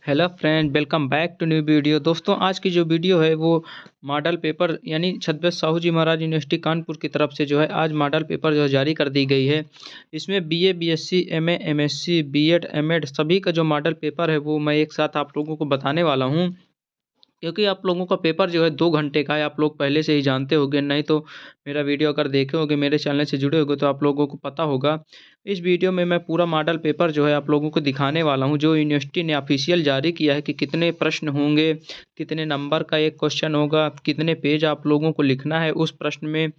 Hello friend, welcome back to new video. दोस्तों, आज की जो वीडियो है वो मॉडल पेपर यानी छत्रपति साहू जी महाराज यूनिवर्सिटी कानपुर की तरफ से जो है आज मॉडल पेपर जो है जारी कर दी गई है। इसमें BA, BSc, MA, MSc, BEd, MEd सभी का जो मॉडल पेपर है वो मैं एक साथ आप लोगों को बताने वाला हूँ। क्योंकि आप लोगों का पेपर जो है 2 घंटे का है, आप लोग पहले से ही जानते होंगे, नहीं तो मेरा वीडियो अगर देखे होंगे, मेरे चैनल से जुड़े होंगे तो आप लोगों को पता होगा। इस वीडियो में मैं पूरा मॉडल पेपर जो है आप लोगों को दिखाने वाला हूं, जो यूनिवर्सिटी ने ऑफिशियल जारी किया है कि कितने प्रश्न होंगे, कितने नंबर का एक क्वेश्चन होगा, कितने पेज आप लोगों को लिखना है उस प्रश्न में,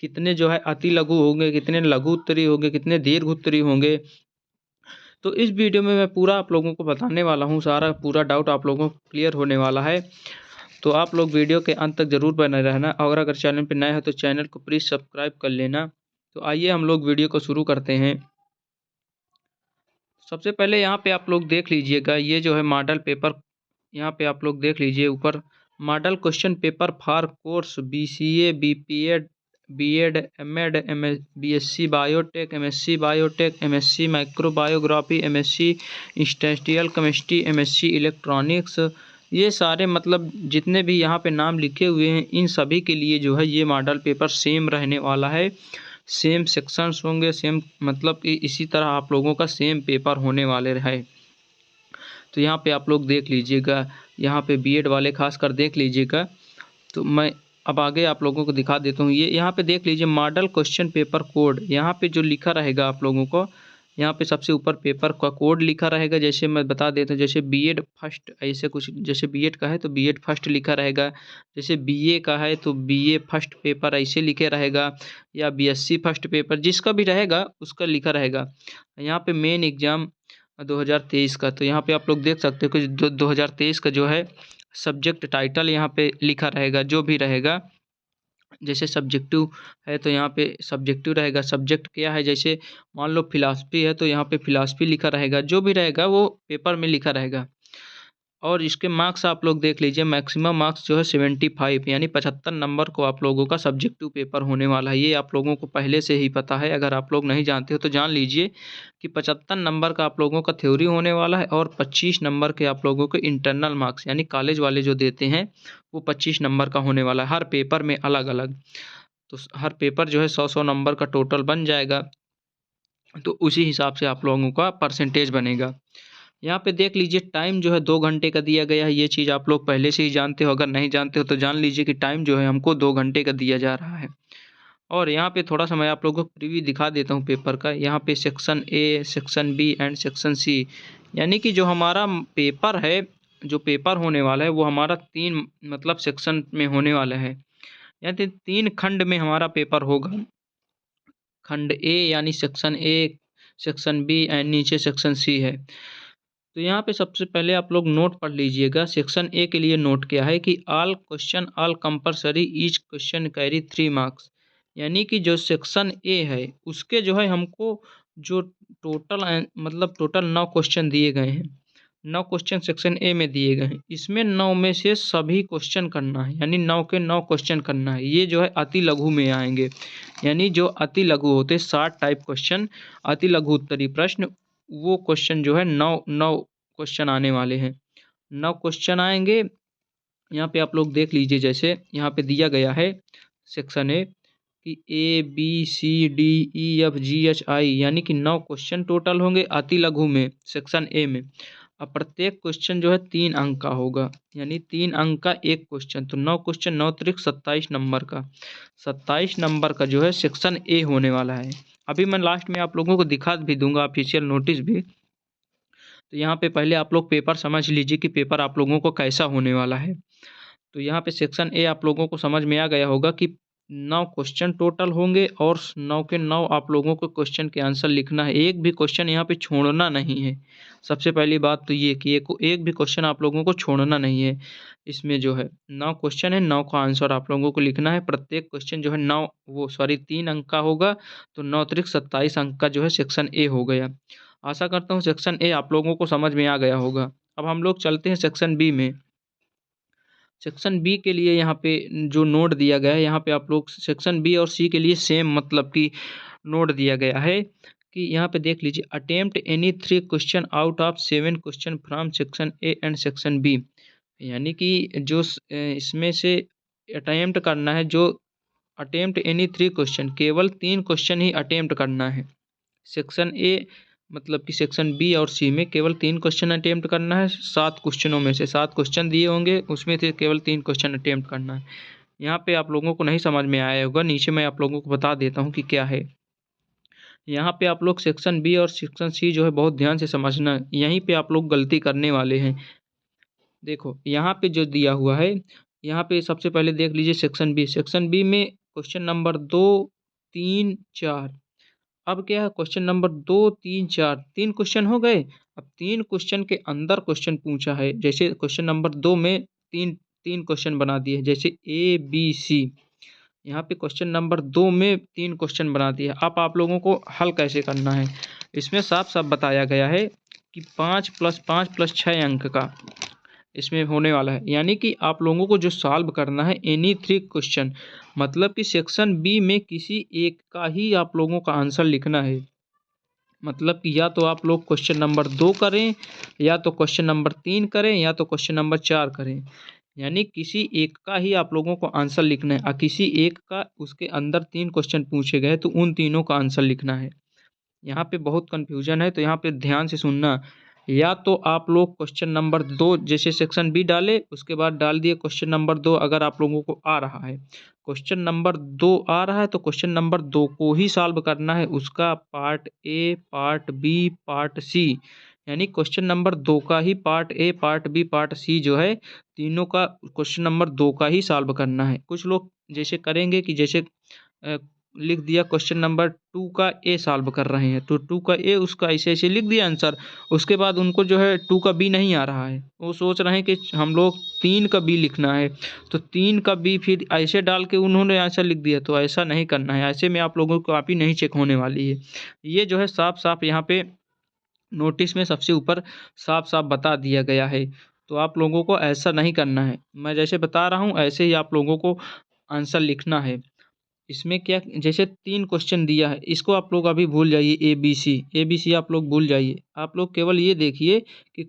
कितने जो है अति लघु होंगे, कितने लघु उत्तरीय होंगे, कितने दीर्घ उत्तरीय होंगे। तो इस वीडियो में मैं पूरा आप लोगों को बताने वाला हूँ, सारा पूरा डाउट आप लोगों को क्लियर होने वाला है। तो आप लोग वीडियो के अंत तक ज़रूर बने रहना, और अगर चैनल पर नए हो तो चैनल को प्लीज़ सब्सक्राइब कर लेना। तो आइए हम लोग वीडियो को शुरू करते हैं। सबसे पहले यहाँ पे आप लोग देख लीजिएगा, ये जो है मॉडल पेपर, यहाँ पे आप लोग देख लीजिए ऊपर, model question paper for course BCA, BPEd, BEd, MEd, BSc biotech, MSc biotech, MSc microbiography, MSc industrial chemistry, MSc electronics. ये सारे मतलब जितने भी यहाँ पे नाम लिखे हुए हैं, इन सभी के लिए जो है ये मॉडल पेपर सेम रहने वाला है। सेम सेक्शंस होंगे, सेम मतलब कि इसी तरह आप लोगों का सेम पेपर होने वाले है। तो यहाँ पे आप लोग देख लीजिएगा, यहाँ पे बीएड वाले खासकर देख लीजिएगा। तो मैं अब आगे आप लोगों को दिखा देता हूँ। ये यहाँ पे देख लीजिए, मॉडल क्वेश्चन पेपर कोड, यहाँ पे जो लिखा रहेगा आप लोगों को, यहाँ पे सबसे ऊपर पेपर का कोड लिखा रहेगा। जैसे मैं बता देता हूँ, जैसे बीएड फर्स्ट ऐसे कुछ, जैसे बीएड का है तो बीएड फर्स्ट लिखा रहेगा, जैसे बीए का है तो बीए फर्स्ट पेपर ऐसे लिखे रहेगा, या बीएससी फर्स्ट पेपर जिसका भी रहेगा उसका लिखा रहेगा। यहाँ पे मेन एग्जाम 2023 का, तो यहाँ पे आप लोग देख सकते हो कि 2023 का जो है सब्जेक्ट टाइटल यहाँ पे लिखा रहेगा, जो भी रहेगा। जैसे सब्जेक्टिव है तो यहाँ पे सब्जेक्टिव रहेगा, सब्जेक्ट क्या है, जैसे मान लो फिलॉसफी है तो यहाँ पे फिलॉसफी लिखा रहेगा, जो भी रहेगा वो पेपर में लिखा रहेगा। और इसके मार्क्स आप लोग देख लीजिए, मैक्सिमम मार्क्स जो है 75 यानी 75 नंबर को आप लोगों का सब्जेक्टिव पेपर होने वाला है। ये आप लोगों को पहले से ही पता है, अगर आप लोग नहीं जानते हो तो जान लीजिए कि 75 नंबर का आप लोगों का थ्योरी होने वाला है, और 25 नंबर के आप लोगों को इंटरनल मार्क्स यानी कॉलेज वाले जो देते हैं वो 25 नंबर का होने वाला है, हर पेपर में अलग अलग। तो हर पेपर जो है 100-100 नंबर का टोटल बन जाएगा, तो उसी हिसाब से आप लोगों का परसेंटेज बनेगा। यहाँ पे देख लीजिए, टाइम जो है 2 घंटे का दिया गया है। ये चीज़ आप लोग पहले से ही जानते हो, अगर नहीं जानते हो तो जान लीजिए कि टाइम जो है हमको 2 घंटे का दिया जा रहा है। और यहाँ पे थोड़ा सा मैं आप लोगों को प्रीव्यू दिखा देता हूँ पेपर का। यहाँ पे section A, section B and section C, यानी कि जो हमारा पेपर है, जो पेपर होने वाला है वो हमारा 3 मतलब सेक्शन में होने वाला है, यानी 3 खंड में हमारा पेपर होगा। खंड ए यानी section A, section B and नीचे सेक्शन सी है। तो यहाँ पे सबसे पहले आप लोग नोट पढ़ लीजिएगा। सेक्शन ए के लिए नोट क्या है कि all question all compulsory, each question carry 3 marks. यानी कि जो सेक्शन ए है उसके जो है हमको जो टोटल मतलब टोटल 9 क्वेश्चन दिए गए हैं। 9 क्वेश्चन सेक्शन ए में दिए गए हैं, इसमें 9 में से सभी क्वेश्चन करना है, यानी 9 के 9 क्वेश्चन करना है। ये जो है अति लघु में आएंगे, यानी जो अति लघु होते हैं 60 टाइप क्वेश्चन, अति लघु उत्तरीय प्रश्न, वो क्वेश्चन जो है 9 क्वेश्चन आने वाले हैं। 9 क्वेश्चन आएंगे। यहाँ पे आप लोग देख लीजिए, जैसे यहाँ पे दिया गया है सेक्शन ए कि A B C D E F G H I, यानी कि 9 क्वेश्चन टोटल होंगे अति लघु में सेक्शन ए में। अब प्रत्येक क्वेश्चन जो है 3 अंक का होगा, यानी 3 अंक का एक क्वेश्चन, तो 9 क्वेश्चन 9 त्रिक 27 नंबर का, 27 नंबर का जो है सेक्शन ए होने वाला है। अभी मैं लास्ट में आप लोगों को दिखा भी दूंगा ऑफिशियल नोटिस भी। तो यहाँ पे पहले आप लोग पेपर समझ लीजिए कि पेपर आप लोगों को कैसा होने वाला है। तो यहाँ पे सेक्शन ए आप लोगों को समझ में आ गया होगा कि 9 क्वेश्चन टोटल होंगे, और 9 के 9 आप लोगों को क्वेश्चन के आंसर लिखना है। एक भी क्वेश्चन यहाँ पे छोड़ना नहीं है। सबसे पहली बात तो ये कि एक भी क्वेश्चन आप लोगों को छोड़ना नहीं है। इसमें जो है 9 क्वेश्चन है, 9 का आंसर आप लोगों को लिखना है। प्रत्येक क्वेश्चन जो है 9 वो सॉरी 3 अंक का होगा, तो 9 त्रिक 27 अंक का जो है सेक्शन ए हो गया। आशा करता हूँ सेक्शन ए आप लोगों को समझ में आ गया होगा। अब हम लोग चलते हैं सेक्शन बी में। सेक्शन बी के लिए यहाँ पे जो नोट दिया गया है, यहाँ पे आप लोग सेक्शन बी और सी के लिए सेम मतलब कि नोट दिया गया है कि यहाँ पे देख लीजिए, attempt any 3 question out of 7 question from section A and section B. यानी कि जो इसमें से अटेम्प्ट करना है, जो अटेम्प्ट एनी 3 क्वेश्चन, केवल 3 क्वेश्चन ही अटेम्प्ट करना है। सेक्शन ए मतलब कि सेक्शन बी और सी में केवल 3 क्वेश्चन अटेम्प्ट करना है। 7 क्वेश्चनों में से 7 क्वेश्चन दिए होंगे, उसमें से केवल 3 क्वेश्चन अटेम्प्ट करना है। यहाँ पे आप लोगों को नहीं समझ में आया होगा, नीचे मैं आप लोगों को बता देता हूँ कि क्या है। यहाँ पे आप लोग सेक्शन बी और सेक्शन सी जो है बहुत ध्यान से समझना, यहीं पे आप लोग गलती करने वाले हैं। देखो यहाँ पे जो दिया हुआ है, यहाँ पे सबसे पहले देख लीजिए सेक्शन बी। सेक्शन बी में क्वेश्चन नंबर 2, 3, 4। अब क्या है, क्वेश्चन नंबर 2, 3, 4, 3 क्वेश्चन हो गए। अब 3 क्वेश्चन के अंदर क्वेश्चन पूछा है, जैसे क्वेश्चन नंबर 2 में तीन तीन क्वेश्चन बना दिए, जैसे ए बी सी। यहाँ पे क्वेश्चन नंबर 2 में 3 क्वेश्चन बना दिए। अब आप लोगों को हल कैसे करना है, इसमें साफ साफ बताया गया है कि 5 + 5 + 6 अंक का इसमें होने वाला है। यानी कि आप लोगों को जो सॉल्व करना है एनी 3 क्वेश्चन, मतलब कि सेक्शन बी में किसी एक का ही आप लोगों का आंसर लिखना है। मतलब कि या तो आप लोग क्वेश्चन नंबर 2 करें, या तो क्वेश्चन नंबर 3 करें, या तो क्वेश्चन नंबर 4 करें। यानी किसी एक का ही आप लोगों को आंसर लिखना है, और किसी एक का उसके अंदर 3 क्वेश्चन पूछे गए तो उन तीनों का आंसर लिखना है। यहाँ पे बहुत कन्फ्यूजन है, तो यहाँ पे ध्यान से सुनना। या तो आप लोग क्वेश्चन नंबर 2 जैसे सेक्शन बी डाले, उसके बाद डाल दिए क्वेश्चन नंबर 2, अगर आप लोगों को आ रहा है क्वेश्चन नंबर 2 आ रहा है तो क्वेश्चन नंबर 2 को ही सॉल्व करना है, उसका part A, part B, part C. यानी क्वेश्चन नंबर 2 का ही part A, part B, part C जो है, तीनों का क्वेश्चन नंबर 2 का ही सॉल्व करना है। कुछ लोग जैसे करेंगे कि जैसे लिख दिया क्वेश्चन नंबर 2 का ए सॉल्व कर रहे हैं, तो 2 का ए उसका ऐसे ऐसे लिख दिया आंसर। उसके बाद उनको जो है 2 का बी नहीं आ रहा है, वो सोच रहे हैं कि हम लोग 3 का बी लिखना है, तो 3 का बी फिर ऐसे डाल के उन्होंने आंसर लिख दिया। तो ऐसा नहीं करना है, ऐसे में आप लोगों को कॉपी नहीं चेक होने वाली है। ये जो है साफ साफ यहाँ पे नोटिस में सबसे ऊपर साफ साफ बता दिया गया है। तो आप लोगों को ऐसा नहीं करना है, मैं जैसे बता रहा हूँ ऐसे ही आप लोगों को आंसर लिखना है। इसमें क्या, जैसे 3 क्वेश्चन दिया है, इसको आप लोग अभी भूल जाइए। ए बी सी आप लोग भूल जाइए। आप लोग केवल ये देखिए कि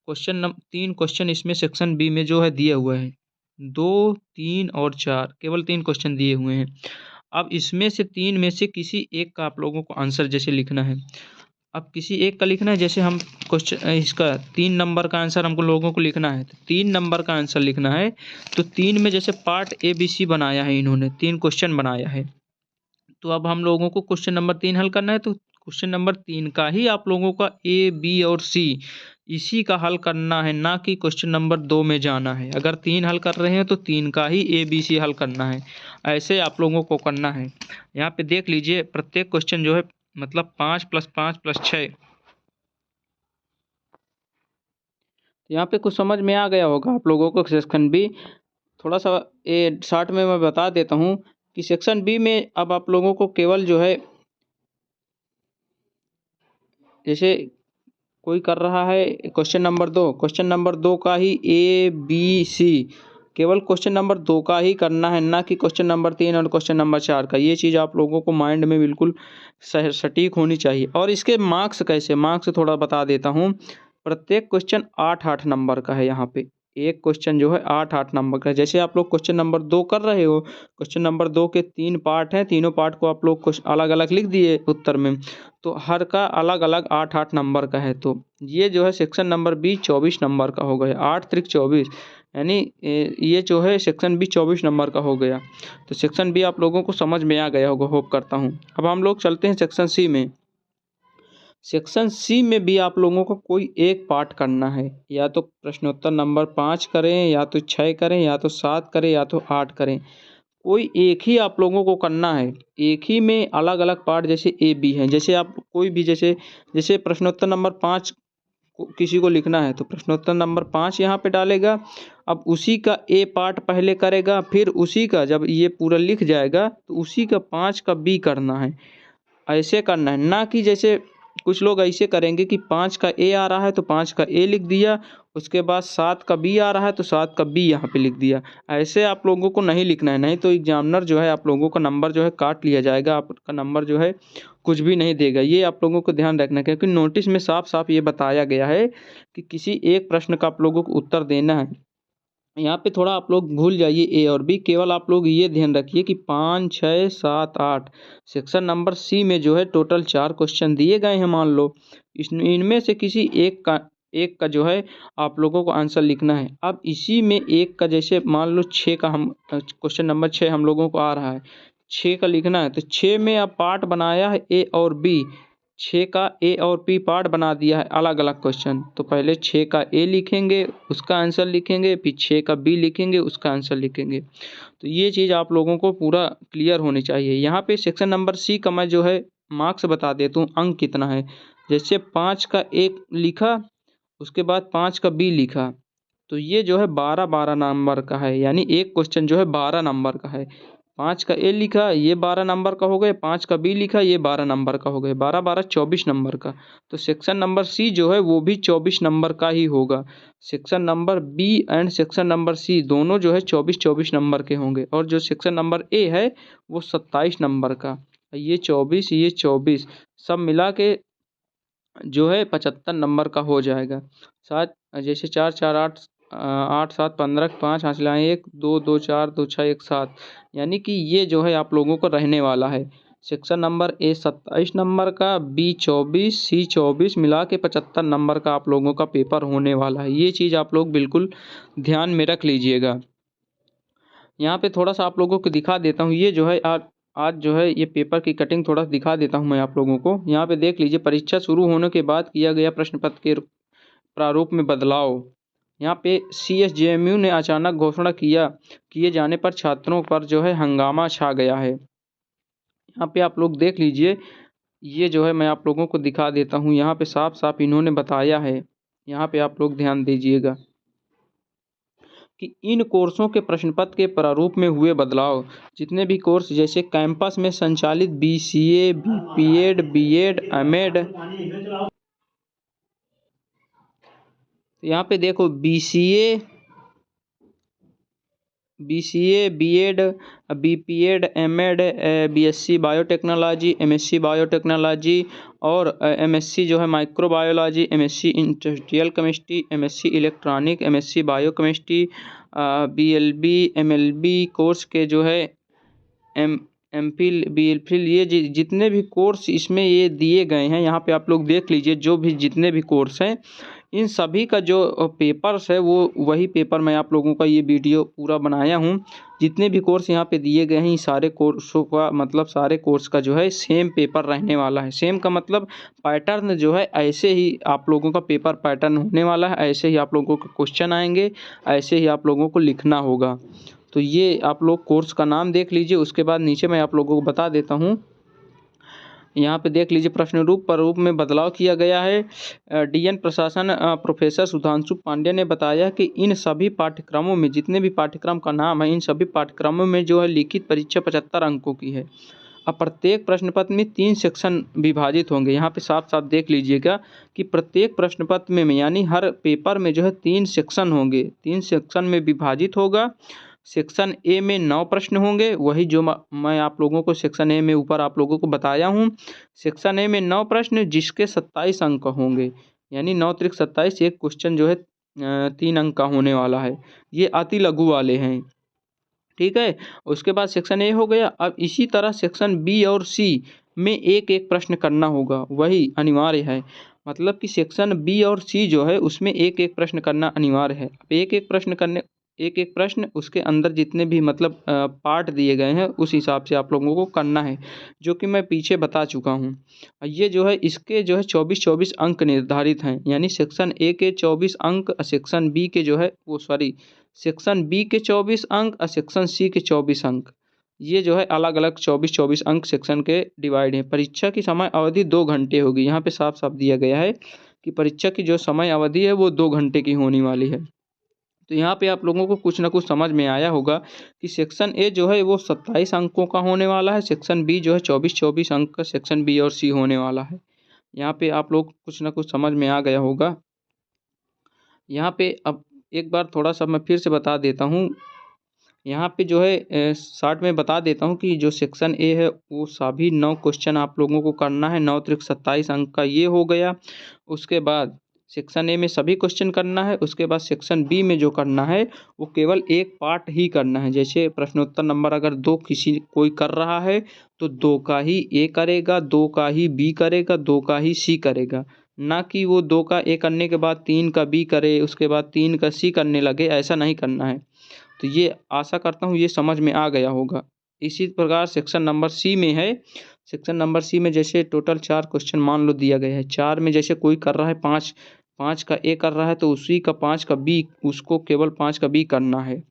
3 क्वेश्चन इसमें सेक्शन बी में जो है दिया हुआ है, 2, 3 और 4, केवल 3 क्वेश्चन दिए हुए हैं। अब इसमें से 3 में से किसी एक का आप लोगों को आंसर जैसे लिखना है। अब किसी एक का लिखना है, जैसे हम क्वेश्चन इसका 3 नंबर का आंसर हमको लोगों को लिखना है, तो 3 नंबर का आंसर लिखना है। तो 3 में जैसे पार्ट ए बी सी बनाया है, इन्होंने 3 क्वेश्चन बनाया है, तो अब हम लोगों को क्वेश्चन नंबर 3 हल करना है। तो क्वेश्चन नंबर 3 का ही आप लोगों का ए बी और सी इसी का हल करना है, ना कि क्वेश्चन नंबर 2 में जाना है। अगर 3 हल कर रहे हैं तो 3 का ही ए बी सी हल करना है, ऐसे आप लोगों को करना है। यहाँ पे देख लीजिए, प्रत्येक क्वेश्चन जो है मतलब 5 + 5 + 6। यहाँ पे कुछ समझ में आ गया होगा आप लोगों को। सेक्शन बी थोड़ा सा ये शॉर्ट में मैं बता देता हूँ कि सेक्शन बी में अब आप लोगों को केवल जो है, जैसे कोई कर रहा है क्वेश्चन नंबर 2 का ही ए बी सी, केवल क्वेश्चन नंबर 2 का ही करना है, ना कि क्वेश्चन नंबर 3 और क्वेश्चन नंबर 4 का। ये चीज़ आप लोगों को माइंड में बिल्कुल सटीक होनी चाहिए। और इसके मार्क्स कैसे, मार्क्स थोड़ा बता देता हूँ। प्रत्येक क्वेश्चन 8-8 नंबर का है। यहाँ पे एक क्वेश्चन जो है 8-8 नंबर का है। जैसे आप लोग क्वेश्चन नंबर 2 कर रहे हो, क्वेश्चन नंबर 2 के 3 पार्ट हैं, तीनों पार्ट को आप लोग कुछ अलग अलग लिख दिए उत्तर में, तो हर का अलग अलग 8-8 नंबर का है। तो ये जो है सेक्शन नंबर बी 24 नंबर का हो गया, 8 × 24, यानी ये जो है सेक्शन बी 24 नंबर का हो गया। तो सेक्शन बी आप लोगों को समझ में आ गया होगा, होप करता हूँ। अब हम लोग चलते हैं सेक्शन सी में। सेक्शन सी में भी आप लोगों को कोई एक पार्ट करना है, या तो प्रश्नोत्तर नंबर 5 करें, या तो 6 करें, या तो 7 करें, या तो 8 करें। कोई एक ही आप लोगों को करना है। एक ही में अलग अलग पार्ट जैसे ए बी हैं, जैसे आप कोई भी जैसे प्रश्नोत्तर नंबर 5 किसी को लिखना है, तो प्रश्नोत्तर नंबर 5 यहाँ पे डालेगा। अब उसी का ए पार्ट पहले करेगा, फिर उसी का जब ये पूरा लिख जाएगा तो उसी का 5 का बी करना है। ऐसे करना है, ना कि जैसे कुछ लोग ऐसे करेंगे कि 5 का ए आ रहा है तो 5 का ए लिख दिया, उसके बाद 7 का बी आ रहा है तो 7 का बी यहाँ पे लिख दिया। ऐसे आप लोगों को नहीं लिखना है, नहीं तो एग्जामिनर जो है आप लोगों का नंबर जो है काट लिया जाएगा, आपका नंबर जो है कुछ भी नहीं देगा। ये आप लोगों को ध्यान रखना है, क्योंकि नोटिस में साफ साफ ये बताया गया है कि किसी एक प्रश्न का आप लोगों को उत्तर देना है। यहाँ पे थोड़ा आप लोग भूल जाइए ए और बी, केवल आप लोग ये ध्यान रखिए कि 5, 6, 7, 8 सेक्शन नंबर सी में जो है टोटल 4 क्वेश्चन दिए गए हैं मान लो, इनमें से किसी एक का जो है आप लोगों को आंसर लिखना है। अब इसी में एक का जैसे मान लो 6 का हम क्वेश्चन नंबर 6 हम लोगों को आ रहा है, 6 का लिखना है, तो 6 में अब पार्ट बनाया है ए और बी, 6 का ए और बी पार्ट बना दिया है अलग अलग क्वेश्चन। तो पहले 6 का ए लिखेंगे उसका आंसर लिखेंगे, फिर 6 का बी लिखेंगे उसका आंसर लिखेंगे। तो ये चीज़ आप लोगों को पूरा क्लियर होनी चाहिए। यहाँ पे सेक्शन नंबर सी का मैं जो है मार्क्स बता देता हूँ, अंक कितना है। जैसे 5 का ए लिखा, उसके बाद 5 का बी लिखा, तो ये जो है 12-12 नंबर का है, यानी एक क्वेश्चन जो है 12 नंबर का है। 5 का ए लिखा ये 12 नंबर का हो गए, 5 का बी लिखा ये 12 नंबर का हो गए, 12-12 24 नंबर का। तो सेक्शन नंबर सी जो है वो भी 24 नंबर का ही होगा। Section number B and section number C दोनों जो है 24-24 नंबर के होंगे, और जो सेक्शन नंबर ए है वो 27 नंबर का। ये 24 ये 24 सब मिला के जो है 75 नंबर का हो जाएगा। सात जैसे 4 4 8 8 7 15 5 हासिल आए 1 2 2 4 2 6 1 7, यानी कि ये जो है आप लोगों को रहने वाला है। सेक्शन नंबर ए 27 नंबर का, बी 24, सी 24 मिला के 75 नंबर का आप लोगों का पेपर होने वाला है। ये चीज़ आप लोग बिल्कुल ध्यान में रख लीजिएगा। यहाँ पे थोड़ा सा आप लोगों को दिखा देता हूँ, ये जो है आज जो है ये पेपर की कटिंग थोड़ा सा दिखा देता हूँ मैं आप लोगों को। यहाँ पे देख लीजिए, परीक्षा शुरू होने के बाद किया गया प्रश्न पत्र के प्रारूप में बदलाव। यहाँ पे CSJMU ने अचानक घोषणा किए जाने पर छात्रों पर जो है हंगामा छा गया है। यहाँ पे आप लोग देख लीजिए, ये जो है मैं आप लोगों को दिखा देता हूँ, यहाँ पे साफ साफ इन्होंने बताया है। यहाँ पे आप लोग ध्यान दीजिएगा कि इन कोर्सों के प्रश्न पत्र के प्रारूप में हुए बदलाव। जितने भी कोर्स जैसे कैंपस में संचालित BCA, BPED, BEd, MEd, यहाँ पे देखो BCA, BEd, BPEd, MEd, BSc biotechnology, MSc biotechnology और MSc जो है microbiology, MSc industrial chemistry, MSc electronic, MSc biochemistry, BLB, MLB course के जो है MPhil, BPhil, ये जितने भी कोर्स इसमें ये दिए गए हैं, यहाँ पे आप लोग देख लीजिए, जो भी जितने भी कोर्स हैं इन सभी का जो पेपर्स है वो वही पेपर मैं आप लोगों का ये वीडियो पूरा बनाया हूँ। जितने भी कोर्स यहाँ पे दिए गए हैं, सारे कोर्सों का मतलब सारे कोर्स का जो है सेम पेपर रहने वाला है। सेम का मतलब पैटर्न जो है ऐसे ही आप लोगों का पेपर पैटर्न होने वाला है, ऐसे ही आप लोगों का क्वेश्चन आएंगे, ऐसे ही आप लोगों को लिखना होगा। तो ये आप लोग कोर्स का नाम देख लीजिए। उसके बाद नीचे मैं आप लोगों को बता देता हूँ, यहाँ पे देख लीजिए, प्रश्न रूप प्रारूप में बदलाव किया गया है। DN प्रशासन प्रोफेसर सुधांशु पांडे ने बताया कि इन सभी पाठ्यक्रमों में, जितने भी पाठ्यक्रम का नाम है, इन सभी पाठ्यक्रमों में जो है लिखित परीक्षा 75 अंकों की है। अब प्रत्येक प्रश्न पत्र में 3 सेक्शन विभाजित होंगे। यहाँ पे साफ साफ देख लीजिएगा कि प्रत्येक प्रश्न पत्र में यानी हर पेपर में जो है 3 सेक्शन होंगे, 3 सेक्शन में विभाजित होगा। सेक्शन ए में 9 प्रश्न होंगे, वही जो मैं आप लोगों को सेक्शन ए में ऊपर आप लोगों को बताया हूँ। सेक्शन ए में 9 प्रश्न जिसके 27 अंक होंगे, यानी 9 त्रिक 27, एक क्वेश्चन जो है 3 अंक का होने वाला है। ये अति लघु वाले हैं, ठीक है। उसके बाद सेक्शन ए हो गया। अब इसी तरह सेक्शन बी और सी में एक एक प्रश्न करना होगा, वही अनिवार्य है। मतलब कि सेक्शन बी और सी जो है उसमें एक एक प्रश्न करना अनिवार्य है। एक एक प्रश्न उसके अंदर जितने भी मतलब पार्ट दिए गए हैं उस हिसाब से आप लोगों को करना है, जो कि मैं पीछे बता चुका हूँ। ये जो है इसके जो है 24-24 अंक निर्धारित हैं, यानी सेक्शन ए के 24 अंक, सेक्शन बी के जो है सेक्शन बी के 24 अंक और सेक्शन सी के 24 अंक। ये जो है अलग अलग 24-24 अंक सेक्शन के डिवाइड हैं। परीक्षा की समय अवधि 2 घंटे होगी। यहाँ पे साफ साफ दिया गया है कि परीक्षा की जो समय अवधि है वो 2 घंटे की होने वाली है। तो यहाँ पे आप लोगों को कुछ ना कुछ समझ में आया होगा कि सेक्शन ए जो है वो 27 अंकों का होने वाला है, सेक्शन बी जो है 24-24 अंक का सेक्शन बी और सी होने वाला है। यहाँ पे आप लोग कुछ ना कुछ समझ में आ गया होगा। यहाँ पे अब एक बार थोड़ा सा मैं फिर से बता देता हूँ। यहाँ पे जो है शॉर्ट में बता देता हूँ कि जो सेक्शन ए है वो सभी 9 क्वेश्चन आप लोगों को करना है। 9 त्रिक 27 अंक का ये हो गया। उसके बाद सेक्शन ए में सभी क्वेश्चन करना है। उसके बाद सेक्शन बी में जो करना है वो केवल एक पार्ट ही करना है। जैसे प्रश्नोत्तर नंबर अगर 2 कोई कर रहा है तो 2 का ही ए करेगा, 2 का ही बी करेगा, 2 का ही सी करेगा, ना कि वो 2 का ए करने के बाद 3 का बी करे, उसके बाद 3 का सी करने लगे। ऐसा नहीं करना है। तो ये आशा करता हूँ ये समझ में आ गया होगा। इसी प्रकार सेक्शन नंबर सी में है। सेक्शन नंबर सी में जैसे टोटल 4 क्वेश्चन मान लो दिया गया है। 4 में जैसे कोई कर रहा है 5 का ए कर रहा है तो उसी का 5 का बी, उसको केवल 5 का बी करना है।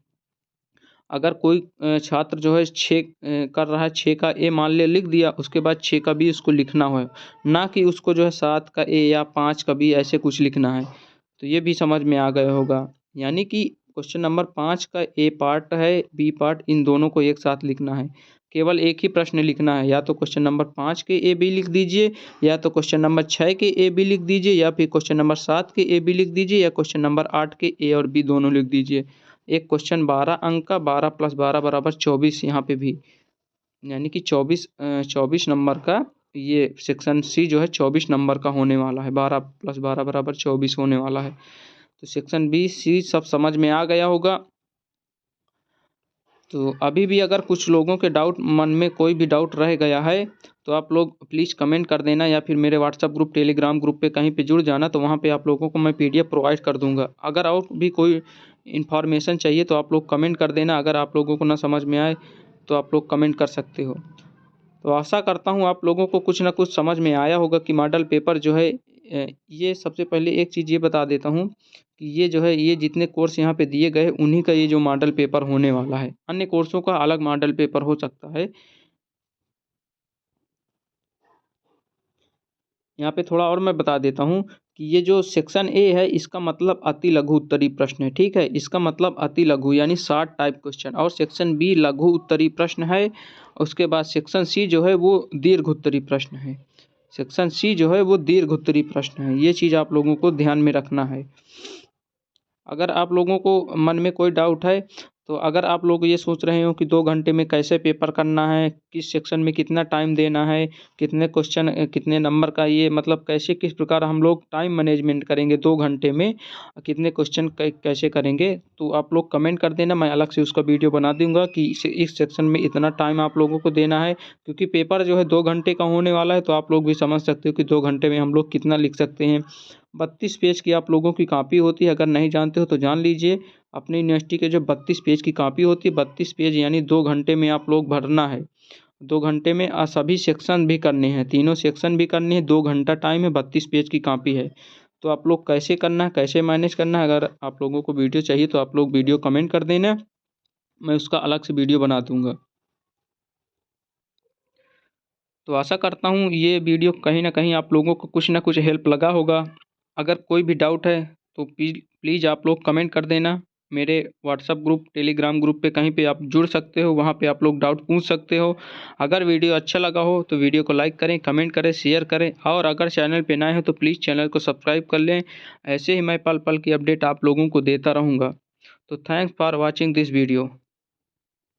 अगर कोई छात्र जो है 6 कर रहा है, 6 का ए मान ले लिख दिया, उसके बाद 6 का बी उसको लिखना है, ना कि उसको जो है 7 का ए या 5 का बी ऐसे कुछ लिखना है। तो ये भी समझ में आ गया होगा। यानी कि क्वेश्चन नंबर 5 का ए पार्ट है, बी पार्ट, इन दोनों को एक साथ लिखना है। केवल एक ही प्रश्न लिखना है, या तो क्वेश्चन नंबर 5 के ए बी लिख दीजिए, या तो क्वेश्चन नंबर 6 के ए बी लिख दीजिए, या फिर क्वेश्चन नंबर 7 के ए बी लिख दीजिए, या क्वेश्चन नंबर 8 के ए और बी दोनों लिख दीजिए। एक क्वेश्चन 12 अंक का, 12 + 12 बराबर 24 यहाँ पे भी, यानी कि 24 नंबर का ये सेक्शन सी जो है 24 नंबर का होने वाला है। 12 + 12 बराबर 24 होने वाला है। तो सेक्शन बी सी सब समझ में आ गया होगा। तो अभी भी अगर कुछ लोगों के डाउट, मन में कोई भी डाउट रह गया है तो आप लोग प्लीज़ कमेंट कर देना, या फिर मेरे व्हाट्सएप ग्रुप, टेलीग्राम ग्रुप पे कहीं पे जुड़ जाना, तो वहाँ पे आप लोगों को मैं PDF प्रोवाइड कर दूँगा। अगर और भी कोई इन्फॉर्मेशन चाहिए तो आप लोग कमेंट कर देना। अगर आप लोगों को ना समझ में आए तो आप लोग कमेंट कर सकते हो। तो आशा करता हूँ आप लोगों को कुछ ना कुछ समझ में आया होगा कि मॉडल पेपर जो है ये सबसे पहले एक चीज़ ये बता देता हूँ कि ये जो है ये जितने कोर्स यहाँ पे दिए गए उन्हीं का ये जो मॉडल पेपर होने वाला है। अन्य कोर्सों का अलग मॉडल पेपर हो सकता है। यहाँ पे थोड़ा और मैं बता देता हूँ कि ये जो सेक्शन ए है इसका मतलब अति लघु उत्तरीय प्रश्न है। ठीक है, इसका मतलब अति लघु यानी शॉर्ट टाइप क्वेश्चन। और सेक्शन बी लघु उत्तरीय प्रश्न है। उसके बाद सेक्शन सी जो है वो दीर्घ उत्तरीय प्रश्न है। सेक्शन सी जो है वो दीर्घ उत्तरीय प्रश्न है। ये चीज़ आप लोगों को ध्यान में रखना है। अगर आप लोगों को मन में कोई डाउट है, तो अगर आप लोग ये सोच रहे हो कि 2 घंटे में कैसे पेपर करना है, किस सेक्शन में कितना टाइम देना है, कितने क्वेश्चन कितने नंबर का, ये मतलब कैसे किस प्रकार हम लोग टाइम मैनेजमेंट करेंगे 2 घंटे में, कितने क्वेश्चन कैसे करेंगे, तो आप लोग कमेंट कर देना। मैं अलग से उसका वीडियो बना दूंगा कि इस सेक्शन में इतना टाइम आप लोगों को देना है। क्योंकि पेपर जो है 2 घंटे का होने वाला है, तो आप लोग भी समझ सकते हो कि 2 घंटे में हम लोग कितना लिख सकते हैं। 32 पेज की आप लोगों की कॉपी होती है। अगर नहीं जानते हो तो जान लीजिए, अपनी यूनिवर्सिटी के जो 32 पेज की कॉपी होती है, 32 पेज यानी 2 घंटे में आप लोग भरना है। 2 घंटे में सभी सेक्शन भी करने हैं, तीनों सेक्शन भी करने हैं। 2 घंटा टाइम है, 32 पेज की कॉपी है। तो आप लोग कैसे करना है, कैसे मैनेज करना है, अगर आप लोगों को वीडियो चाहिए तो आप लोग वीडियो कमेंट कर देना, मैं उसका अलग से वीडियो बना दूंगा। तो आशा करता हूँ ये वीडियो कहीं ना कहीं आप लोगों को कुछ ना कुछ हेल्प लगा होगा। अगर कोई भी डाउट है तो प्लीज़ आप लोग कमेंट कर देना। मेरे व्हाट्सएप ग्रुप, टेलीग्राम ग्रुप पे कहीं पे आप जुड़ सकते हो, वहाँ पे आप लोग डाउट पूछ सकते हो। अगर वीडियो अच्छा लगा हो तो वीडियो को लाइक करें, कमेंट करें, शेयर करें, और अगर चैनल पे नए हो तो प्लीज़ चैनल को सब्सक्राइब कर लें। ऐसे ही मैं पल पल की अपडेट आप लोगों को देता रहूँगा। तो thanks for watching this video.